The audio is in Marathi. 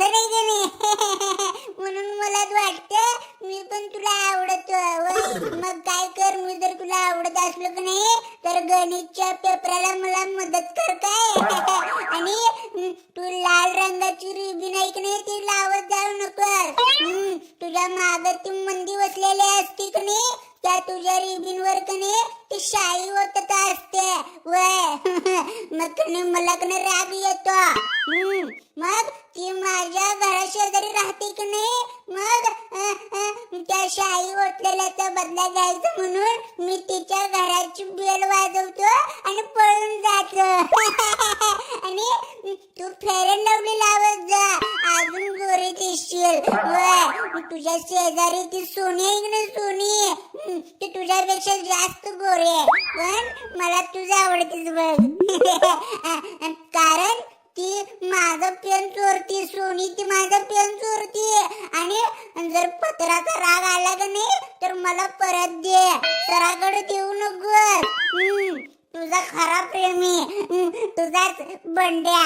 खरं नाही का नाही? म्हणून मला वाटतं मी पण तुला आवडतो. मग काय कर, मी जर तुला आवडत असलो की नाही तर गणितच्या पेपराला मला मदत कर काय. आणि तू लाल रंगाची रिबीन आहे की नाही ती लावत जाऊ नको. तुझ्या मागे ती मंदी बसलेली असते की नाही त्या तुझ्या रिबीनवर की नाही ती शाई होत असते वय. मग कने मला कने राग येतो. मग ती माझ्या घराशेजारी राहते की नाही मग त्या शाई ओतलेल्याचा बदला घ्यायचा म्हणून मी तिच्या घराची बेल वाजवतो आणि पळून जातो. आणि तू फेअर अँड लवली लावत जा अजून गोरी दिसशील. तुझ्या शेजारी ती सोनी आहे की नाही सोनी ती तुझ्यापेक्षा जास्त गोरी आहे पण मला तुझं आवडतेच बघ. कारण ती माझं पेन चोरती सोनी ती माझं पेन चोरती. आणि जर पत्राचा राग आला का नाही तर मला परत दे सराकडे देऊ नको. तुझा खरा प्रेमी तुझाच बंड्या.